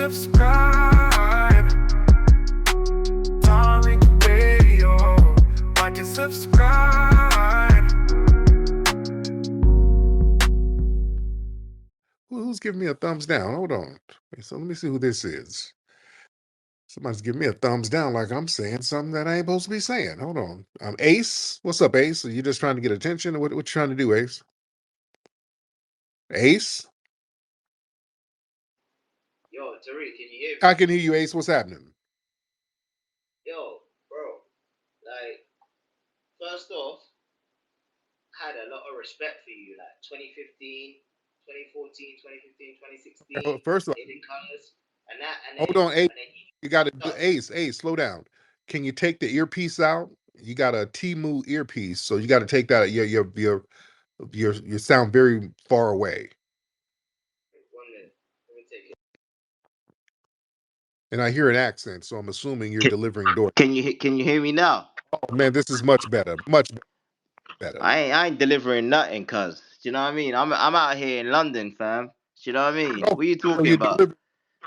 subscribe. Tariq Radio. Like and subscribe. Who's giving me a thumbs down? Hold on. So let me see who this is. Somebody's giving me a thumbs down like I'm saying something that I ain't supposed to be saying. Hold on. Ace. What's up, Ace? Are you just trying to get attention? What you trying to do, Ace? Ace? Yo, Tariq, can you hear me? I can hear you, Ace. What's happening? Yo, bro. Like, first off, I had a lot of respect for you. Like 2015, 2014, 2015, 2016. First of all, Hidden colors. And that, and hold then, on, Ace. and then You got to Ace, slow down. Can you take the earpiece out? You got a Timu earpiece, so you got to take that. You sound very far away. 1 minute. Let me take it. And I hear an accent, so I'm assuming you're delivering door. Can you hear me now? Oh man, this is much better. Much better. I ain't delivering nothing, cuz. You know what I mean? I'm out here in London, fam. You know what I mean? Oh, what are you talking about?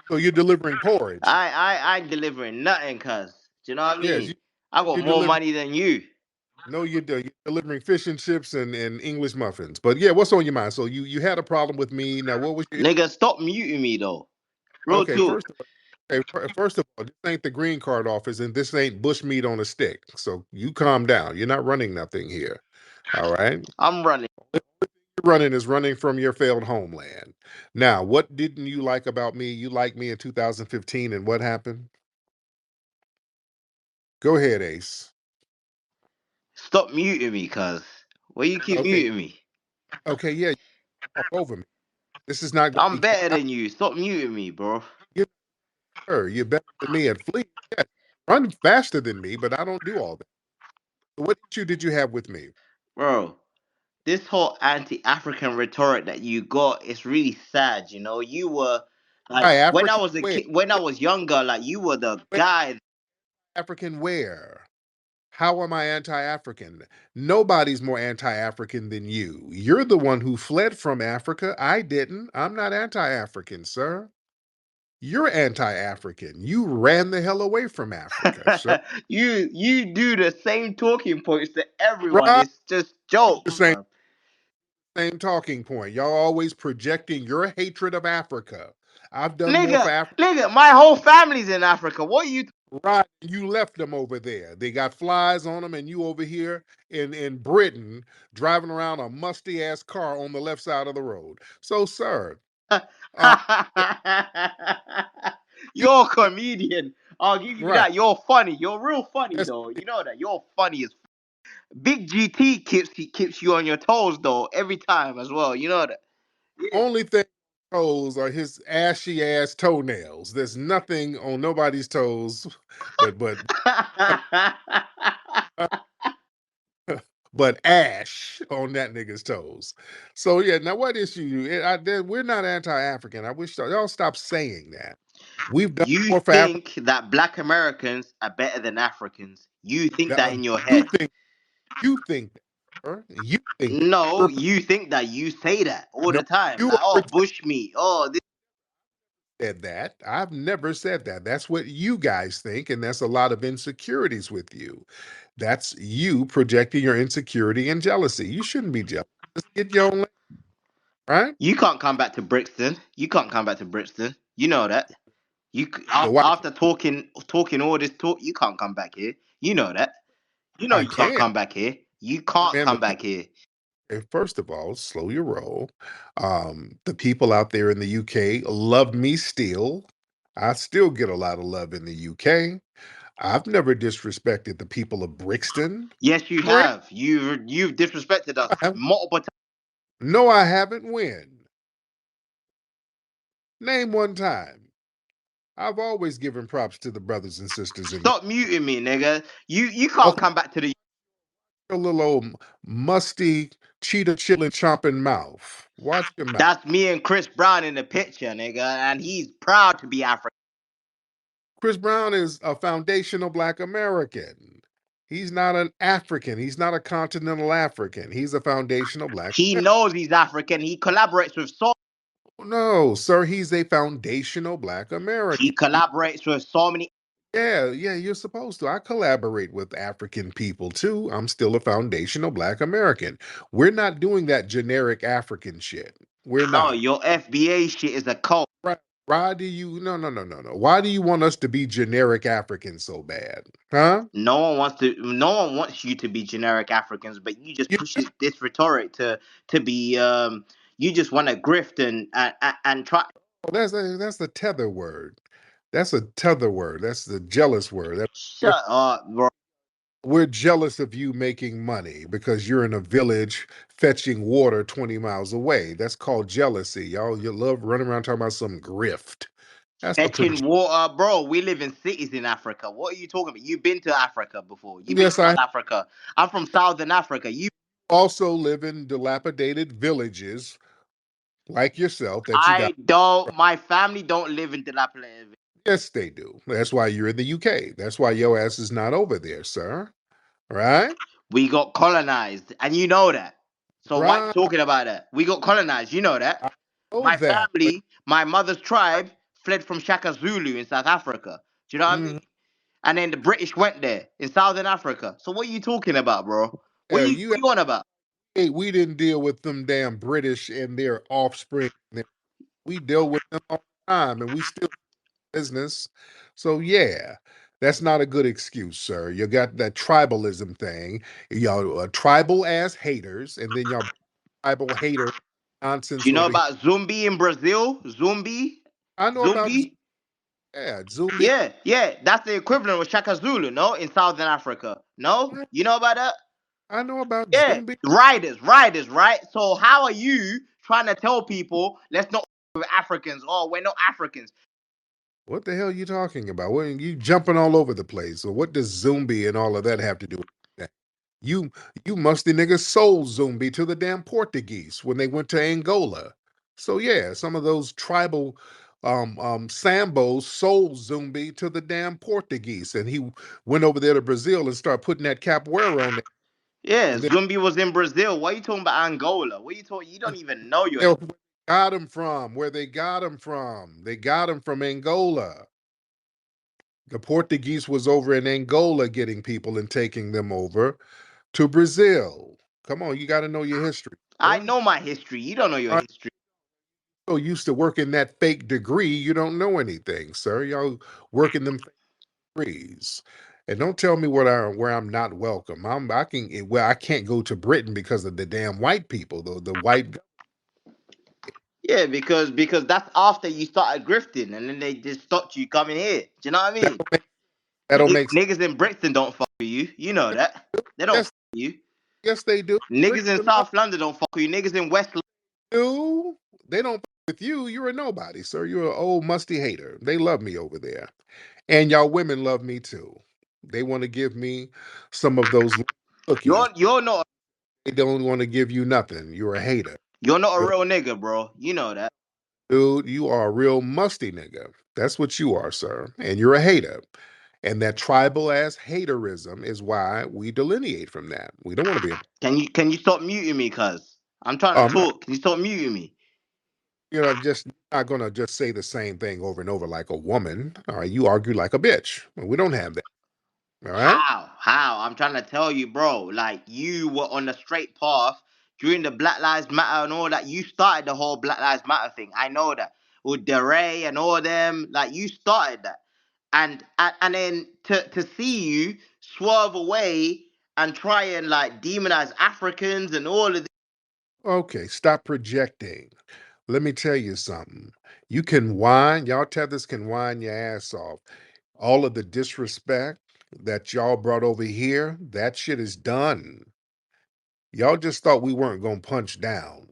So you're delivering porridge. I ain't delivering nothing, cuz. You know what I mean? Yes, I got more money than you. No, you're delivering fish and chips and English muffins. But yeah, what's on your mind? So you had a problem with me. Now what was your Nigga, stop muting me though. Real talk. First of all, this ain't the green card office and this ain't bushmeat on a stick. So you calm down. You're not running nothing here. All right. I'm running. Running is running from your failed homeland. Now, what didn't you like about me? You liked me in 2015, and what happened? Go ahead, Ace. Stop muting me, cuz. Why you keep muting me? Okay, yeah, talk over me. This is not. I'm better than you. Stop muting me, bro. You're better than me at fleet. Yeah, run faster than me, but I don't do all that. So what issue did you have with me? Bro, this whole anti-African rhetoric that you got is really sad, you know? You were like when I was a kid, when I was younger, like you were the guy. African where? How am I anti-African? Nobody's more anti-African than you. You're the one who fled from Africa. I didn't. I'm not anti-African, sir. You're anti-African. You ran the hell away from Africa, sir. you do the same talking points to everyone. Right. It's just jokes. Same talking point. Y'all always projecting your hatred of Africa. I've done more for Africa. Nigga, my whole family's in Africa. What are you? Right, you left them over there. They got flies on them, and you over here in Britain driving around a musty ass car on the left side of the road. So, sir, you're a comedian. I'll give you that. You're funny. You're real funny, though. You know that. You're funny as. Big GT keeps you on your toes, though, every time as well. You know that. Yeah. Only thing toes are his ashy ass toenails. There's nothing on nobody's toes, but ash on that nigga's toes. So yeah, now what issue? We're not anti-African. I wish y'all stop saying that. We've done you more for think that Black Americans are better than Africans. You think that in your head. You think that. You think no, you think that. You say that all the time. Like, oh, bushmeat. Oh, this. Said that. I've never said that. That's what you guys think, and that's a lot of insecurities with you. That's you projecting your insecurity and jealousy. You shouldn't be jealous. Just get your own, right? You can't come back to Brixton. You can't come back to Brixton. You know that. You after talking all this talk, you can't come back here. You know that. You know you can't come back here. You can't come back here. First of all, slow your roll. The people out there in the UK love me still. I still get a lot of love in the UK. I've never disrespected the people of Brixton. Yes, you have. You've disrespected us multiple times. No, I haven't. When? Name one time. I've always given props to the brothers and sisters. Stop muting me, nigga. You can't come back to the. A little old musty cheetah chillin' chomping mouth. Watch your mouth. That's me and Chris Brown in the picture, nigga, and he's proud to be African. Chris Brown is a foundational Black American. He's not an African. He's not a continental African. He's a foundational Black. He knows he's African. He collaborates with No, sir, he's a foundational Black American. He collaborates with so many. Yeah, yeah, you're supposed to. I collaborate with African people too. I'm still a foundational Black American. We're not doing that generic African shit. We're No, not. your FBA shit is a cult. Right. Why do you no no no no no? Why do you want us to be generic Africans so bad? Huh? No one wants you to be generic Africans, but you just You, push this rhetoric to be you just want to grift and try. that's the tether word. That's a tether word. That's the jealous word. Shut up, bro. We're jealous of you making money because you're in a village fetching water 20 miles away. That's called jealousy. Y'all, you love running around talking about some grift. That's a Fetching water, bro. We live in cities in Africa. What are you talking about? You've been to Africa before. You've been to yes, I South Africa. I'm from Southern Africa. You, also live in dilapidated villages like yourself that you got. I don't. My family don't live in dilapidated. Yes, they do. That's why you're in the UK. That's why your ass is not over there, sir. Right? We got colonized, and you know that. So why are you Right. talking about that? We got colonized. You know that. I know My that. But family, my mother's tribe, fled from Shaka Zulu in South Africa. Do you know what I mean? mhm, And then the British went there in Southern Africa. So what are you talking about, bro? yeah, What you on about? hey, we didn't deal with them damn British and their offspring. We deal with them all the time, and we still business. So yeah, that's not a good excuse, sir. You got that tribalism thing, y'all tribal ass haters, and then y'all tribal hater Do nonsense you know over here. about Zumbi in Brazil? Zumbi? I know about Zumbi? yeah, Zumbi. Yeah, yeah. That's the equivalent of Shaka Zulu, no? In Southern Africa. No? You know about that? I know about Yeah. Zumbi. Riders, right? So how are you trying to tell people let's not with Africans? Oh, we're not Africans. What the hell are you talking about? What you jumping all over the place? So what does Zumbi and all of that have to do with that? You you musty niggas sold Zumbi to the damn Portuguese when they went to Angola. So yeah, some of those tribal Sambos sold Zumbi to the damn Portuguese, and he went over there to Brazil and started putting that capoeira on there. Yeah, And then Zumbi was in Brazil. Why are you talking about Angola? What are you talking? You don't even know your. where they got him from, where they got him from. They got him from Angola. The Portuguese was over in Angola getting people and taking them over to Brazil. Come on, you got to know your history, I sir. know my history. You don't know your Right? history. So used to working that fake degree, you don't know anything, sir. Y'all working them fake degrees. And don't tell me where I'm not welcome. I can well I can't go to Britain because of the damn white people, the white Yeah, because that's after you started grifting, and then they just stopped you coming here. Do you know what I that mean? don't make, that don't make sense. Niggas in Brixton don't fuck with you. You know that. They don't Yes, fuck with you. yes, they do. Niggas in Brixton love South London don't fuck with you. Niggas in West. you. They don't with you. You're a nobody, sir. You're an old musty hater. They love me over there. And y'all women love me too. They want to give me some of those cookies. They don't want to give you nothing. You're a hater. You're not a You're- real nigga, bro. You know that. Dude, you are a real musty nigga. That's what you are, sir. And you're a hater. And that tribal ass haterism is why we delineate from that. We don't want to be a Can you stop muting me, cuz? I'm trying to I'm not, talk. Can you stop muting me? just not gonna just say the same thing over and over like a woman. All right, you argue like a bitch. We don't have that. All right. How? How? I'm trying to tell you, bro. Like you were on the straight path during the Black Lives Matter and all that. You started the whole Black Lives Matter thing. I know that with DeRay and all them. Like you started that, and then to see you swerve away and try and like demonize Africans and all of this. Okay, stop projecting. Let me tell you something. You can whine, y'all tethers can whine your ass off. All of the disrespect that y'all brought over here, that shit is done. Y'all just thought we weren't going to punch down.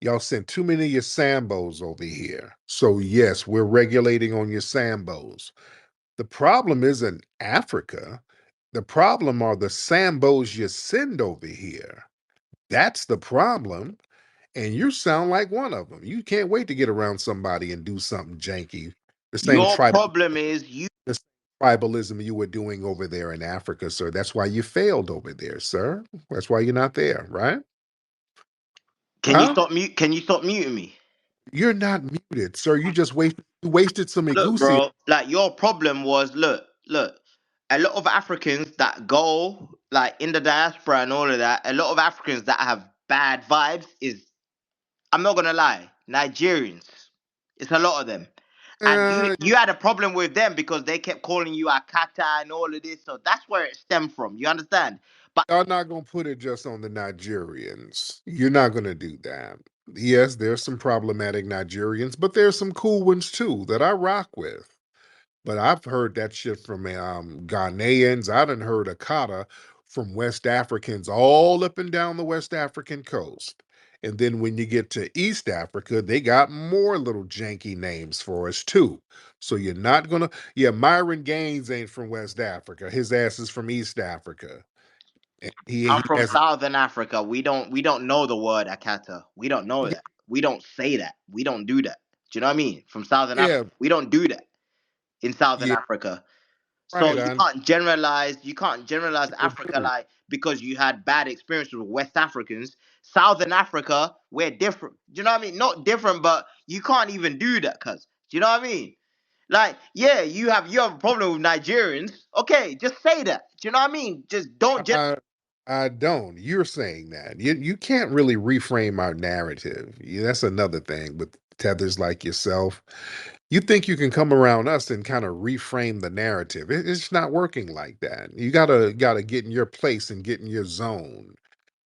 Y'all sent too many of your Sambos over here. So, yes, we're regulating on your Sambos. The problem isn't Africa. The problem are the Sambos you send over here. That's the problem. And you sound like one of them. You can't wait to get around somebody and do something janky. The same Your problem is you. the same tribalism you were doing over there in Africa, sir. That's why you failed over there, sir. That's why you're not there, right? Can you Huh? stop mute? Can you stop muting me? You're not muted, sir. You wasted some Look, egusi. bro, like your problem was look. A lot of Africans that go like in the diaspora and all of that, a lot of Africans that have bad vibes is, I'm not gonna lie, Nigerians. It's a lot of them. And you Uh, you had a problem with them because they kept calling you Akata and all of this. So that's where it stemmed from. You understand? But y'all not gonna put it just on the Nigerians. You're not gonna do that. Yes, there's some problematic Nigerians, but there's some cool ones too that I rock with. But I've heard that shit from Ghanaians. I done heard Akata from West Africans all up and down the West African coast. And then when you get to East Africa, they got more little janky names for us too. So you're not gonna, yeah, Myron Gaines ain't from West Africa. His ass is from East Africa. And I'm he from has, Southern Africa. We don't know the word Akata. We don't know yeah, that. We don't say that. We don't do that. Do you know what I mean? From Southern Africa, yeah, we don't do that in Southern yeah, Africa. So right. you I can't generalize. You can't generalize sure Africa do. like because you had bad experiences with West Africans. Southern Africa, we're different. Do you know what I mean? Not different, but you can't even do that, cuz. Do you know what I mean? Like, yeah, you have a problem with Nigerians. Okay, just say that. Do you know what I mean? Just don't. I I don't. You're saying that. You can't really reframe our narrative. That's another thing with tethers like yourself. You think you can come around us and kind of reframe the narrative. It's not working like that. You gotta get in your place and get in your zone.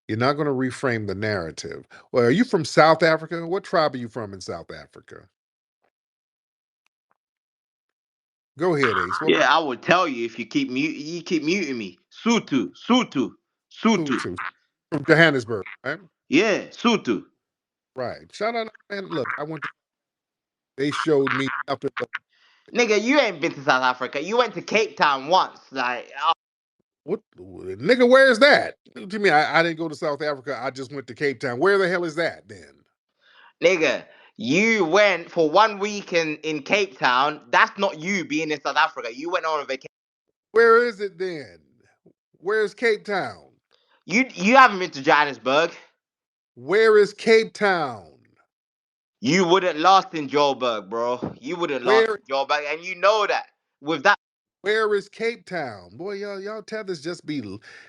You're not going to reframe the narrative. Well, are you from South Africa? What tribe are you from in South Africa? Go ahead, Ace. What Yeah, I would tell you if you keep muting me. Sutu, Sutu, Sutu. Tutu? From Johannesburg, right? Yeah, Sutu. Right. Shout out, man. Look, they showed me up at the, Nigga, you ain't been to South Africa. You went to Cape Town once. Like, what, nigga, where's that? To me, I didn't go to South Africa. I just went to Cape Town. Where the hell is that then? nigga, you went for 1 week in Cape Town. That's not you being in South Africa. You went on a vacation. Where is it then? Where's Cape Town? You haven't been to Johannesburg. Where is Cape Town? You wouldn't last in Joburg, bro. You wouldn't last Where in Joburg, and you know that. With that, where is Cape Town? Boy, y'all tethers just be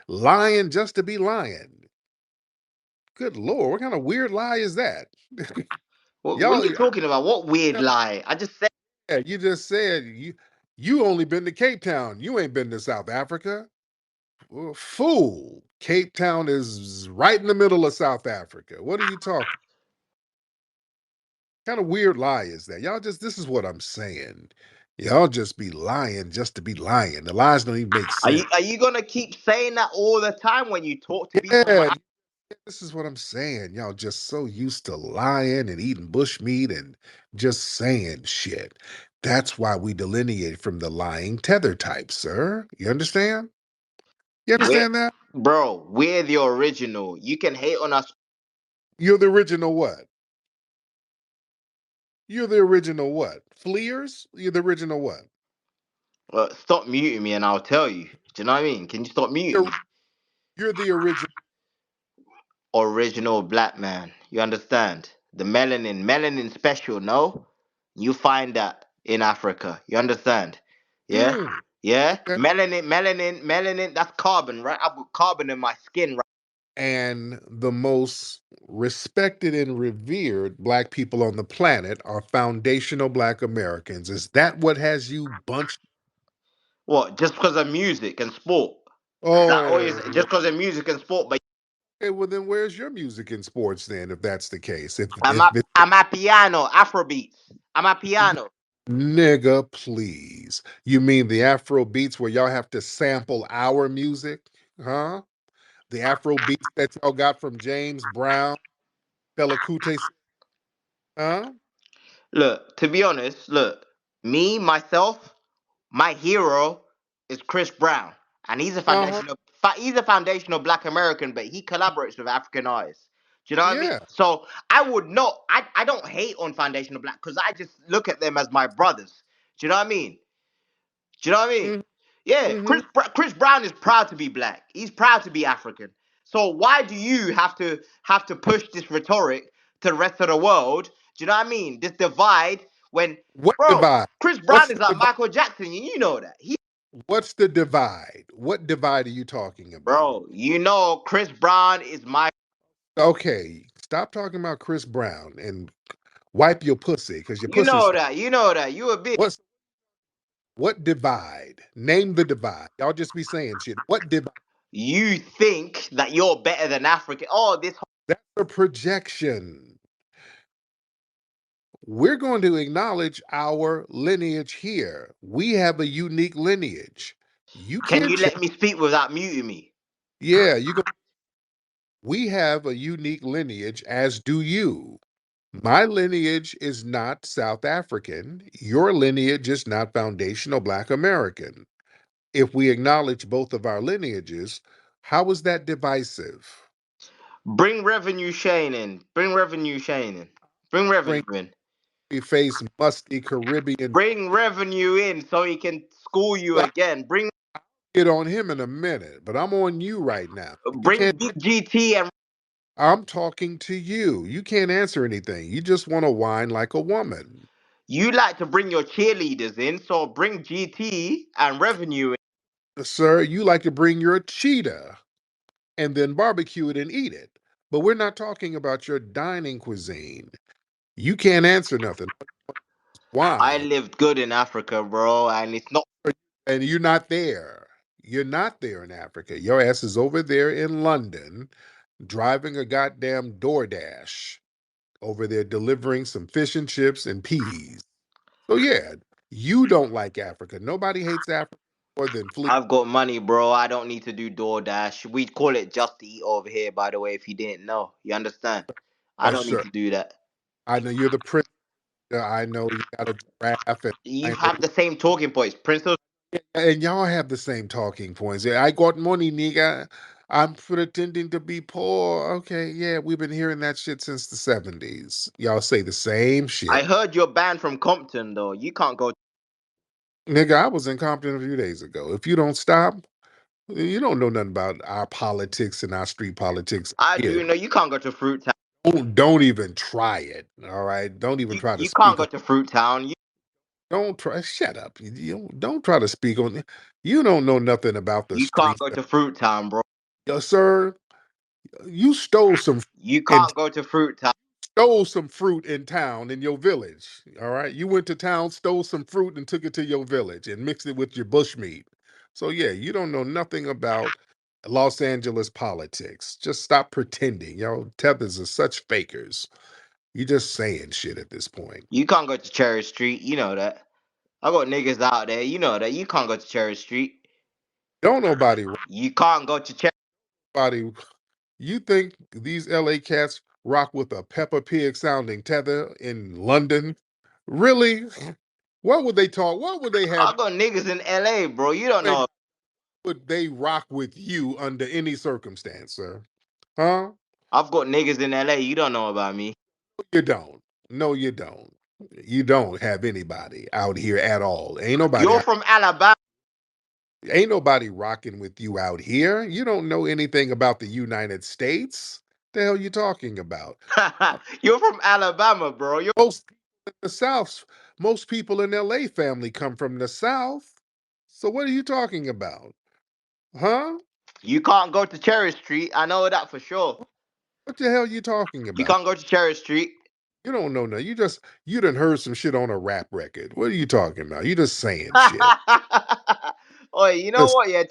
lying just to be lying. Good Lord, what kind of weird lie is that? what are Y'all, you talking about? What weird lie? I just said, yeah, you just said you only been to Cape Town. You ain't been to South Africa. Well, fool. Cape Town is right in the middle of South Africa. What are you talking? Kind of weird lie is that? Y'all just this is what I'm saying. Y'all just be lying just to be lying. The lies don't even make are sense. you gonna keep saying that all the time when you talk to people from? Yeah, this is what I'm saying. Y'all just so used to lying and eating bushmeat and just saying shit. That's why we delineate from the lying tether type, sir. You understand? You We're, understand that? bro, we're the original. You can hate on us. You're the original what? You're the original what? Fleers? You're the original what? Stop muting me, and I'll tell you. Do you know what I mean? Can you stop muting You're, me? you're the original. Original black man. You understand? The melanin special, no? You find that in Africa. You understand? Yeah? Mm, Yeah? okay. Melanin, that's carbon, right? I've got carbon in my skin, right? And the most respected and revered black people on the planet are foundational black Americans. Is that what has you bunched? What? Just because of music and sport. That always, Oh, just because of music and sport, but okay. Well, then where's your music and sports then? If that's the case, I'm if a, it's I'm a piano, Afrobeats. I'm a piano. nigga, please, you mean the Afro beats where y'all have to sample our music, huh? The Afro beats that y'all got from James Brown, Fela Kuti, huh? Look, to be honest, look, me, myself, my hero is Chris Brown, and Uh huh. he's a foundational Black American, but he collaborates with African artists. Do you know what I mean? Yeah. So I would not, I don't hate on foundational Black because I just look at them as my brothers. Do you know what I mean? Do you know what I mean? Yeah, Mm-hmm. Chris Brown is proud to be Black. He's proud to be African. So why do you have to push this rhetoric to the rest of the world Do you know what I mean? This divide when What bro, divide? Chris What's Brown the is like divide? Michael Jackson, you know that. What's the divide? What divide are you talking about? Bro, you know Chris Brown is my Okay, stop talking about Chris Brown and wipe your pussy because your you pussy's know that, you a bitch. What divide? Name the divide. Y'all just be saying shit. What divide? You think that you're better than Africa. Oh, this That's a projection. We're going to acknowledge our lineage here. We have a unique lineage. You can can't you check. let me speak without muting me? Yeah, you go. We have a unique lineage, as do you. My lineage is not South African. Your lineage is not foundational Black American. If we acknowledge both of our lineages, how is that divisive? Bring revenue Shane in. Bring revenue Shane in. Bring revenue Bring in. face musty Caribbean. Bring revenue in so he can school you I'll again. get on him in a minute, but I'm on you right now. You Bring can't. Big GT and I'm talking to you. You can't answer anything. You just want to whine like a woman. you like to bring your cheerleaders in, so bring GT and revenue in. Sir, you like to bring your cheetah and then barbecue it and eat it. But we're not talking about your dining cuisine. You can't answer nothing. I Why? lived good in Africa, bro, and it's not. And you're not there. You're not there in Africa. Your ass is over there in London driving a goddamn DoorDash over there delivering some fish and chips and peas. So yeah, you don't like Africa. Nobody hates Africa more than Flea. I've got money, bro. I don't need to do DoorDash. We call it Just Eat over here, by the way, if you didn't know. You understand? I don't need Sir, to do that. I know you're the prince. I know you got a giraffe, and You I know, have the same talking points. Princess, and y'all have the same talking points. Yeah, I got money, nigga. I'm pretending to be poor. Okay, yeah, we've been hearing that shit since the 70s. Y'all say the same I shit. heard you're banned from Compton, though. You can't go. Nigga, I was in Compton a few days ago. If you don't stop, you don't know nothing about our politics and our street politics I here. do know you can't go to Fruit Town. Don't even try it. All right. Don't even try to You can't speak go on. to Fruit Town. Don't try. Shut up. Don't try to speak on. You don't know nothing about the You can't streets. go to Fruit Town, bro. Yo, sir, you stole some You and can't go to Fruit Town. stole some fruit in town in your village. All right. You went to town, stole some fruit, and took it to your village and mixed it with your bushmeat. So yeah, you don't know nothing about Los Angeles politics. Just stop pretending. Yo, tethers are such fakers. You just saying shit at this point. You can't go to Cherry Street. You know that. I got niggas out there. You know that. You can't go to Cherry Street. Don't nobody You can't go to Cherry. nobody. You think these LA cats rock with a Peppa Pig sounding tether in London? Really? What would they talk? What would they have? I got niggas in LA, bro. You don't know. Would they rock with you under any circumstance, sir? Huh? I've got niggas in LA. You don't know about me. You don't. No, you don't. You don't have anybody out here at all. You're from Alabama. Ain't nobody rocking with you out here. You don't know anything about the United States. The hell you talking about? You're from Alabama, bro. Most people in the South, most people in LA family come from the South. So what are you talking about? Huh? You can't go to Cherry Street. I know that for sure. What the hell are you talking You about? can't go to Cherry Street. You don't know nothing. You done heard some shit on a rap record. What are you talking about? You just saying shit. Oh, you know Just what? Yeah,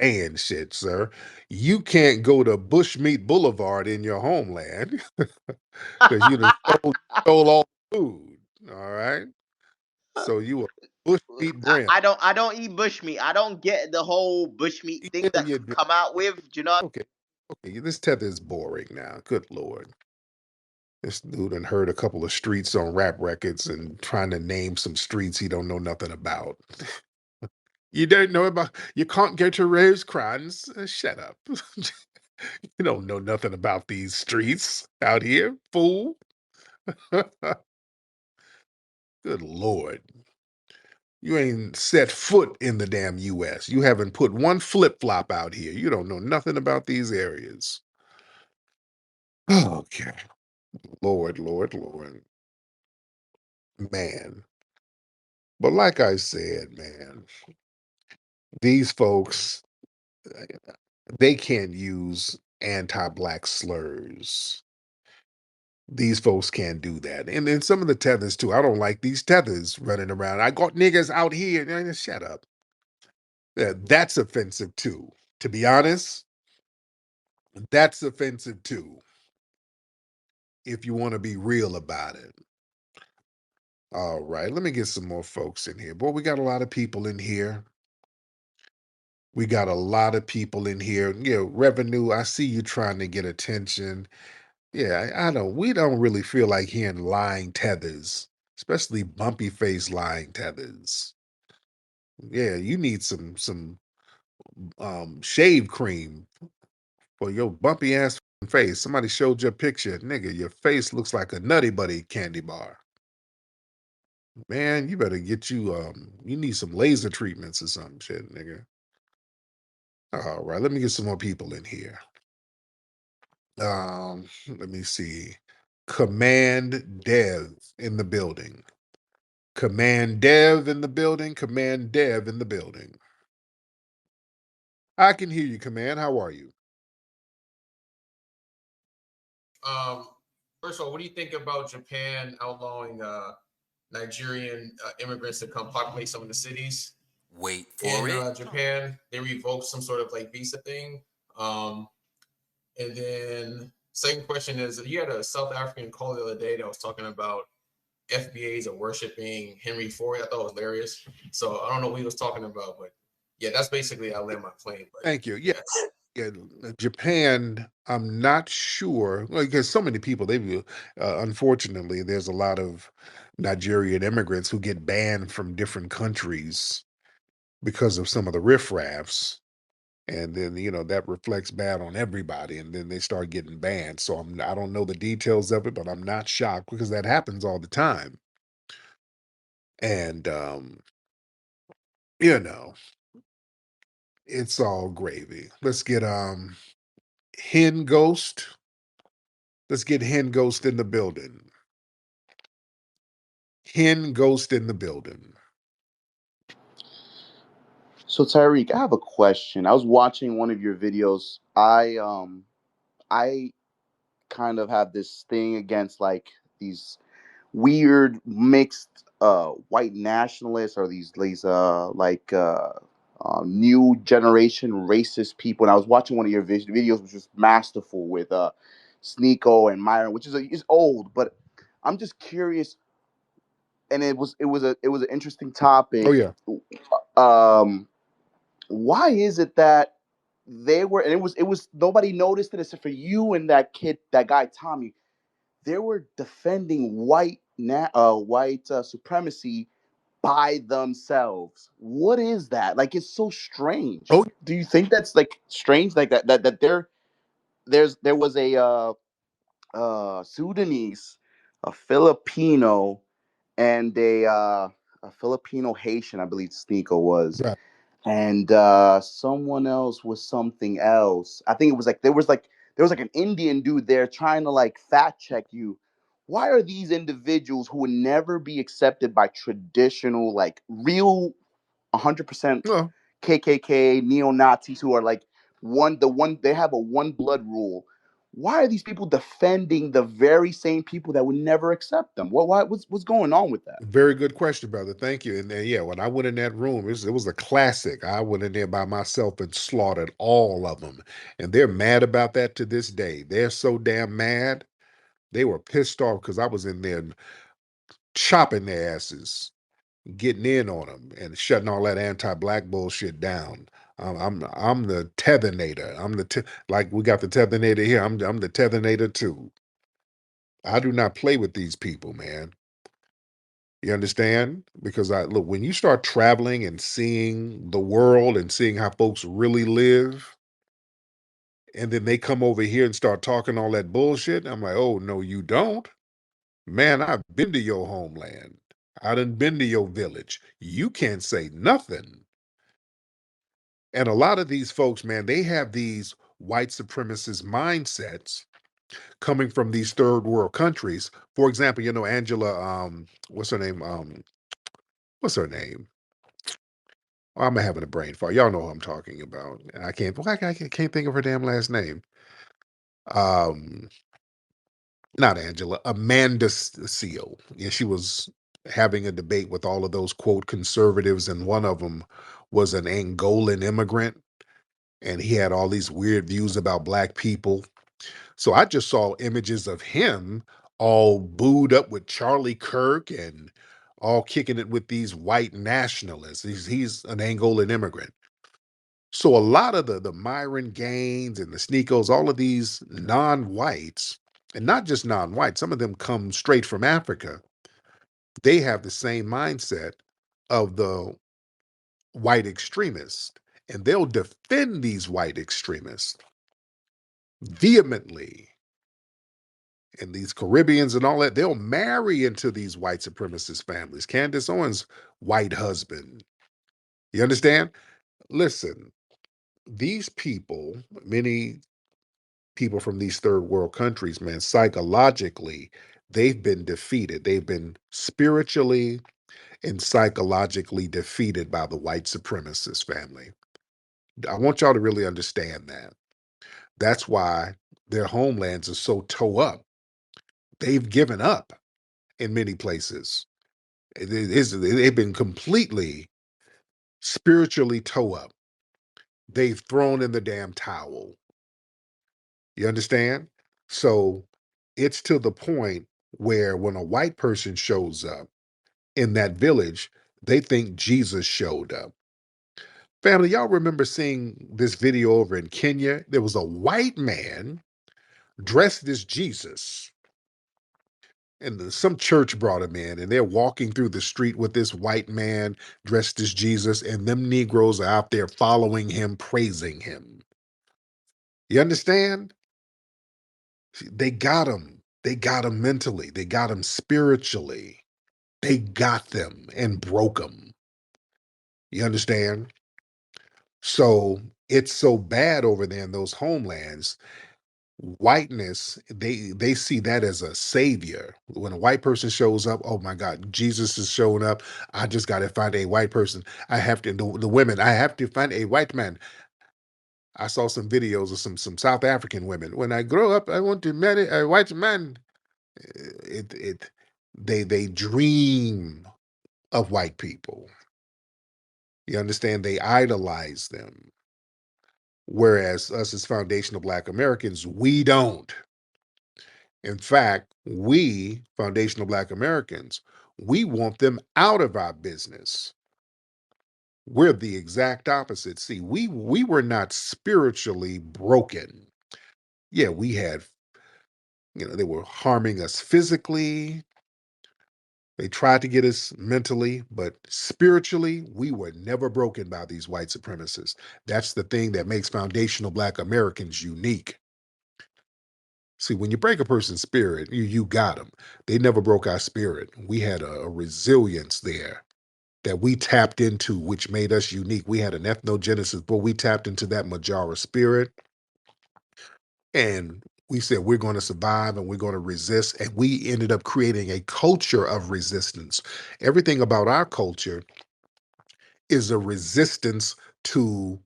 saying shit, sir. You can't go to Bushmeat Boulevard in your homeland because you done stole all the food. All right. So you a Bushmeat brand. I don't eat bushmeat. I don't get the whole bushmeat thing Yeah, that you do. come out with. Do you know? Okay. Okay. This tether is boring now. Good Lord. This dude done heard a couple of streets on rap records and trying to name some streets he don't know nothing about. You don't know about, you can't go to Rosecrans. Shut up. You don't know nothing about these streets out here, fool. Good Lord. You ain't set foot in the damn US. You haven't put one flip flop out here. You don't know nothing about these areas. Okay. Lord, man. But like I said, man, these folks, they can't use anti-black slurs. These folks can't do that. And then some of the tethers too. I don't like these tethers running around. I got niggas out here. Shut up. Yeah, that's offensive too. To be honest, that's offensive too. If you want to be real about it. All right, let me get some more folks in here. Boy, we got a lot of people in here. We got a lot of people in here. Revenue, I see you trying to get attention. Yeah, I don't. We don't really feel like hearing lying tethers, especially bumpy face lying tethers. Yeah, you need some shave cream for your bumpy ass face. Somebody showed you a picture, nigga. Your face looks like a Nutty Buddy candy bar. Man, you better get you need some laser treatments or some shit, nigga. All right, let me get some more people in here. Let me see. Command Dev in the building. Command Dev in the building. Command Dev in the building. I can hear you, Command. How are you? First of all, what do you think about Japan outlawing Nigerian immigrants to come populate some of the cities? Wait for it. Japan, they revoked some sort of like visa thing. And then second question is, you had a South African call the other day that was talking about FBAs are worshiping Henry Ford. I thought it was hilarious. So I don't know what he was talking about, but yeah, that's basically I land my plane. But thank you. Yeah. Japan, I'm not sure because so many people. Unfortunately, there's a lot of Nigerian immigrants who get banned from different countries because of some of the riffraffs. And then that reflects bad on everybody, and then they start getting banned. So I don't know the details of it, but I'm not shocked because that happens all the time. And it's all gravy. Let's get Hen Ghost. Let's get Hen Ghost in the building. Hen Ghost in the building. So Tariq, I have a question. I was watching one of your videos. I kind of have this thing against like these weird mixed white nationalists or these new generation racist people. And I was watching one of your videos, which was masterful with Sneeko and Myron, which is old, but I'm just curious. And it was an interesting topic. Oh yeah. Why is it that they were, and it was nobody noticed it except for you and that guy Tommy. They were defending white supremacy by themselves. What is that? Like, it's so strange. Oh, do you think that's like strange? Like that there was a Sudanese, a Filipino, and a Filipino Haitian, I believe Sneeko was, right. and someone else was something else. I think it was like there was like an Indian dude there trying to like fact check you. Why are these individuals who would never be accepted by traditional, like real 100% Well, KKK neo Nazis who are like they have a one blood rule? Why are these people defending the very same people that would never accept them? What's going on with that? very good question, brother. Thank you. And yeah, when I went in that room, it was a classic. I went in there by myself and slaughtered all of them. And they're mad about that to this day. They're so damn mad. They were pissed off because I was in there chopping their asses, getting in on them, and shutting all that anti-black bullshit down. I'm the tethinator. Like we got the tethinator here. I'm the tethinator too. I do not play with these people, man. You understand? Because I look, when you start traveling and seeing the world and seeing how folks really live, and then they come over here and start talking all that bullshit, I'm like, oh no, you don't. Man, I've been to your homeland. I done been to your village. You can't say nothing. And a lot of these folks, man, they have these white supremacist mindsets coming from these third world countries. For example, you know, Angela, what's her name? What's her name? Oh, I'm having a brain fart. Y'all know who I'm talking about. And I can't think of her damn last name. Um, Not Angela, Amanda Seal. Yeah, she was having a debate with all of those quote conservatives, and one of them was an Angolan immigrant, and he had all these weird views about black people. So I just saw images of him all booed up with Charlie Kirk and all kicking it with these white nationalists. He's an Angolan immigrant. So a lot of the Myron Gaines and the Sneakos, all of these non-whites, and not just non-white, some of them come straight from Africa. They have the same mindset of the white extremists, and they'll defend these white extremists vehemently. And these Caribbeans and all that, they'll marry into these white supremacist families. Candace Owens' white husband. You understand? Listen, these people, many people from these third world countries, man, psychologically, they've been defeated. They've been spiritually and psychologically defeated by the white supremacist family. I want y'all to really understand that. That's why their homelands are so toe up. They've given up in many places. They've been completely spiritually toe up. They've thrown in the damn towel. You understand? So it's to the point where when a white person shows up in that village, they think Jesus showed up. Family, y'all remember seeing this video over in Kenya? There was a white man dressed as Jesus. And some church brought him in, and they're walking through the street with this white man dressed as Jesus, and them Negroes are out there following him, praising him. You understand? They got him. They got him mentally. They got him spiritually. They got them and broke them. You understand? So it's so bad over there in those homelands. Whiteness, they see that as a savior. When a white person shows up, oh my God, Jesus is showing up. I just got to find a white person. I have to, the women, I have to find a white man. I saw some videos of some South African women. When I grow up, I want to marry a white man. It they dream of white people. You understand? They idolize them. Whereas us as foundational Black Americans, we don't. In fact, we, foundational Black Americans, we want them out of our business. We're the exact opposite. See, we were not spiritually broken. Yeah, we had, they were harming us physically. They tried to get us mentally, but spiritually, we were never broken by these white supremacists. That's the thing that makes foundational Black Americans unique. See, when you break a person's spirit, you got them. They never broke our spirit. We had a resilience there that we tapped into, which made us unique. We had an ethnogenesis, but we tapped into that Majara spirit. And we said, we're going to survive and we're going to resist. And we ended up creating a culture of resistance. Everything about our culture is a resistance to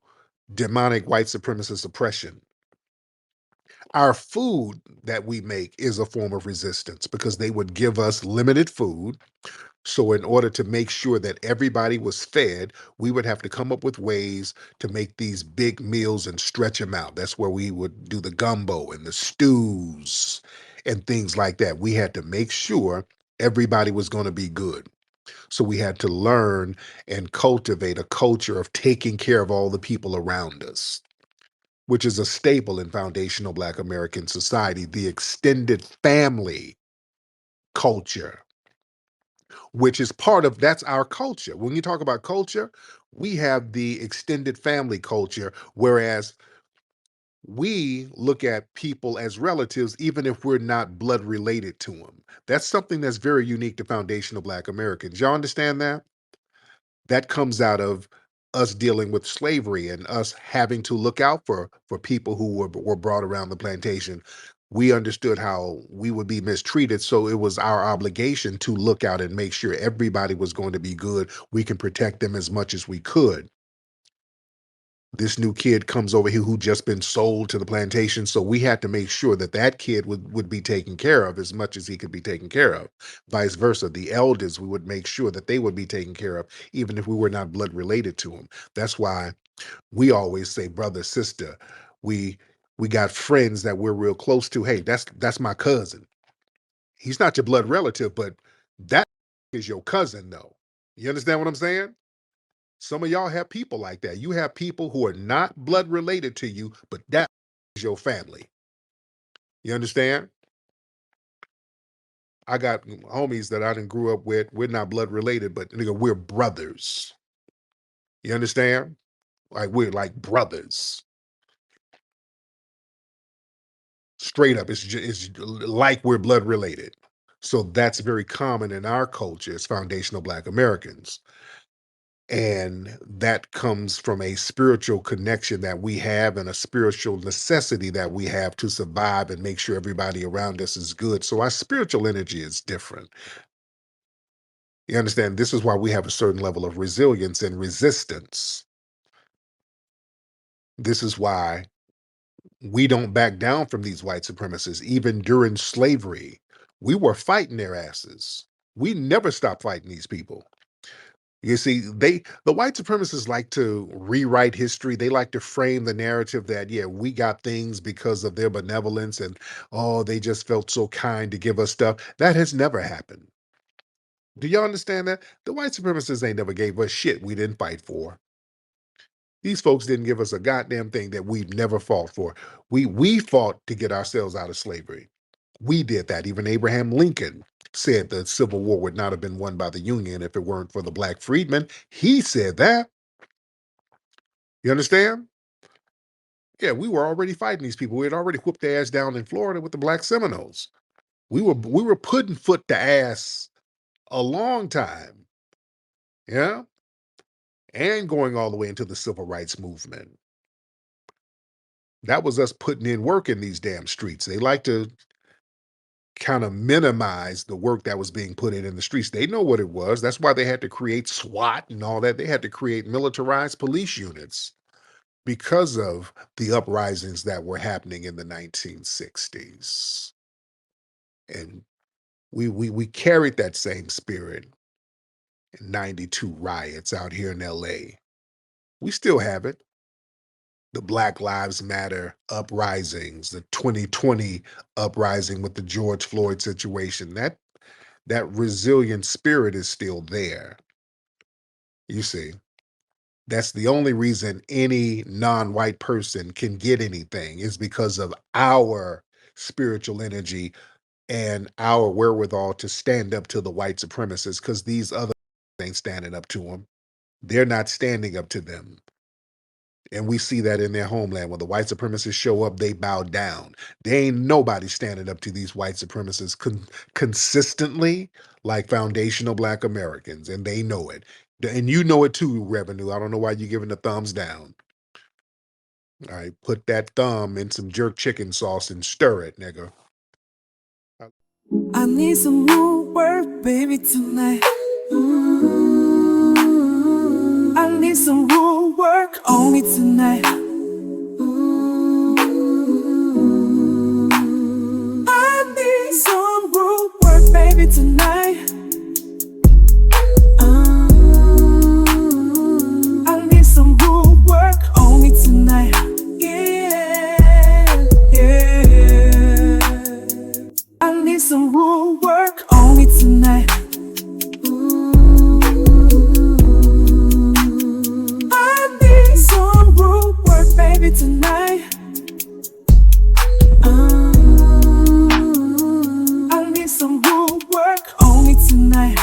demonic white supremacist oppression. Our food that we make is a form of resistance because they would give us limited food. So in order to make sure that everybody was fed, we would have to come up with ways to make these big meals and stretch them out. That's where we would do the gumbo and the stews and things like that. We had to make sure everybody was going to be good. So we had to learn and cultivate a culture of taking care of all the people around us, which is a staple in foundational Black American society, the extended family culture, which is that's our culture. When you talk about culture, we have the extended family culture, whereas we look at people as relatives, even if we're not blood related to them. That's something that's very unique to foundational Black Americans. Y'all understand that? That comes out of us dealing with slavery and us having to look out for people who were brought around the plantation. we understood how we would be mistreated. So it was our obligation to look out and make sure everybody was going to be good. We can protect them as much as we could. This new kid comes over here who just been sold to the plantation. So we had to make sure that that kid would be taken care of as much as he could be taken care of. Vice versa. The elders, we would make sure that they would be taken care of, even if we were not blood related to them. That's why we always say brother, sister. We got friends that we're real close to. Hey, that's my cousin. He's not your blood relative, but that is your cousin, though. You understand what I'm saying? Some of y'all have people like that. You have people who are not blood related to you, but that is your family. You understand? I got homies that I didn't grew up with. We're not blood related, but nigga, we're brothers. You understand? Like we're like brothers. Straight up, it's like we're blood related. So that's very common in our culture as foundational Black Americans. And that comes from a spiritual connection that we have and a spiritual necessity that we have to survive and make sure everybody around us is good. So our spiritual energy is different. You understand? This is why we have a certain level of resilience and resistance. This is why we don't back down from these white supremacists. Even during slavery, we were fighting their asses. We never stopped fighting these people. You see, the white supremacists like to rewrite history. They like to frame the narrative that, yeah, we got things because of their benevolence and, oh, they just felt so kind to give us stuff. That has never happened. Do y'all understand that? The white supremacists ain't never gave us shit we didn't fight for. These folks didn't give us a goddamn thing that we've never fought for. We fought to get ourselves out of slavery. We did that. Even Abraham Lincoln said the Civil War would not have been won by the Union if it weren't for the Black freedmen. He said that. You understand? Yeah, we were already fighting these people. We had already whooped their ass down in Florida with the Black Seminoles. We were putting foot to ass a long time. Yeah? And going all the way into the civil rights movement. That was us putting in work in these damn streets. They like to kind of minimize the work that was being put in the streets. They know what it was. That's why they had to create SWAT and all that. They had to create militarized police units because of the uprisings that were happening in the 1960s. And we carried that same spirit in 92 riots out here in LA. We still have it. The Black Lives Matter uprisings, the 2020 uprising with the George Floyd situation, that resilient spirit is still there. You see, that's the only reason any non-white person can get anything is because of our spiritual energy and our wherewithal to stand up to the white supremacists, because these other ain't standing up to them. They're not standing up to them. And we see that in their homeland. When the white supremacists show up, they bow down. There ain't nobody standing up to these white supremacists consistently like foundational Black Americans, and they know it. And you know it too, Revenue. I don't know why you're giving the thumbs down. All right, put that thumb in some jerk chicken sauce and stir it, nigga. I need some more work, baby, tonight. I need some more work on me tonight. I need some more work, baby, tonight. I need some more work on me tonight. Yeah, yeah. I need some more work on me tonight. Baby, tonight. I need some more work on me tonight.